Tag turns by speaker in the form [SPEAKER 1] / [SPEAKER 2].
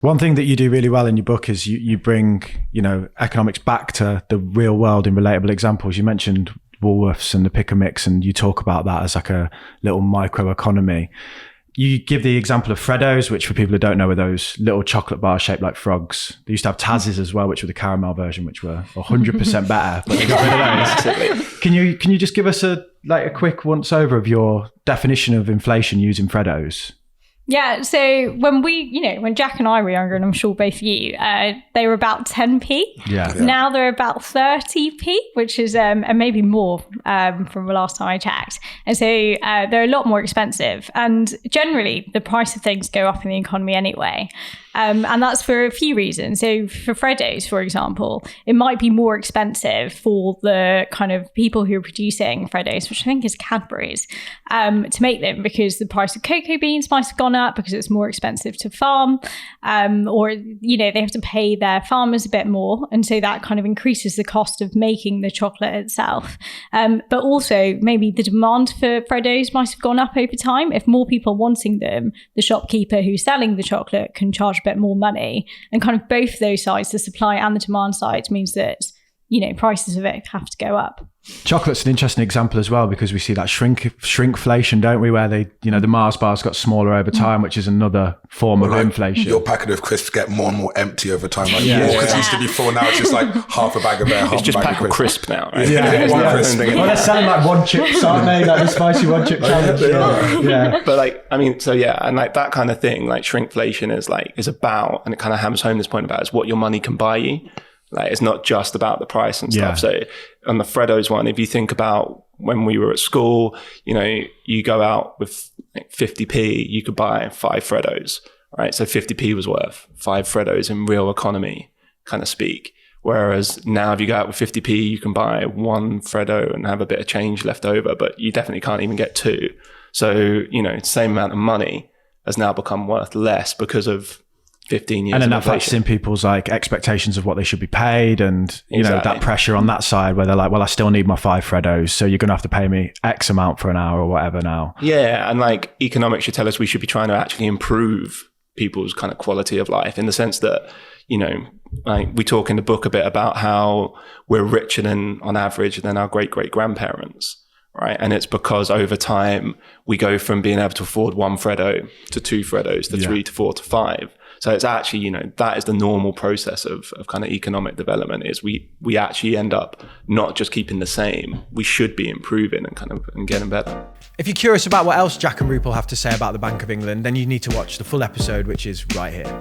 [SPEAKER 1] One thing that you do really well in your book is you bring, economics back to the real world in relatable examples. You mentioned Woolworths and the pick and mix, and you talk about that as like a little microeconomy. You give the example of Freddoes, which for people who don't know are those little chocolate bars shaped like frogs. They used to have Tazzies as well, which were the caramel version, which were 100% better, but they got rid of those. Can you just give us a quick once over of your definition of inflation using Freddoes?
[SPEAKER 2] Yeah, so when Jack and I were younger, and I'm sure both of you, they were about 10p.
[SPEAKER 1] Yeah.
[SPEAKER 2] Now they're about 30p, which is and maybe more from the last time I checked. And so they're a lot more expensive. And generally, the price of things go up in the economy anyway. And that's for a few reasons. So for Freddoes, for example, it might be more expensive for the kind of people who are producing Freddoes, which I think is Cadbury's, to make them because the price of cocoa beans might have gone up because it's more expensive to farm, or they have to pay their farmers a bit more, and so that kind of increases the cost of making the chocolate itself. But also maybe the demand for Freddoes might have gone up over time. If more people are wanting them, the shopkeeper who's selling the chocolate can charge a bit more money, and kind of both those sides, the supply and the demand side, means that prices of it have to go up.
[SPEAKER 1] Chocolate's an interesting example as well, because we see that shrinkflation, don't we, where they, the Mars bars got smaller over time, which is another form of inflation.
[SPEAKER 3] Your packet of crisps get more and more empty over time. Walkers used to be full, now it's just like half a bag of there, half a bag of crisp now, right?
[SPEAKER 1] Well, they're selling like one chips, aren't they? Like the spicy one chip challenge. Yeah.
[SPEAKER 4] But and like that kind of thing, like shrinkflation is about, and it kind of hammers home this point about, is what your money can buy you. Like, it's not just about the price and stuff. So on the Freddoes one, if you think about when we were at school, you go out with 50p, you could buy 5 Freddoes, right? So 50p was worth 5 Freddoes in real economy kind of speak. Whereas now if you go out with 50p, you can buy 1 Freddo and have a bit of change left over, but you definitely can't even get 2. So, the same amount of money has now become worth less because of 15 years.
[SPEAKER 1] And then that factors in people's expectations of what they should be paid, and that pressure on that side where they're like, well, I still need my 5 Freddos, so you're going to have to pay me X amount for an hour or whatever now.
[SPEAKER 4] Yeah, and economics should tell us we should be trying to actually improve people's kind of quality of life, in the sense that, we talk in the book a bit about how we're richer on average than our great-great-grandparents. Right. And it's because over time we go from being able to afford 1 Freddo to 2 Freddos to 3 to 4 to 5. So it's actually, that is the normal process of kind of economic development, is we actually end up not just keeping the same, we should be improving and getting better.
[SPEAKER 1] If you're curious about what else Jack and Rupal have to say about the Bank of England, then you need to watch the full episode, which is right here.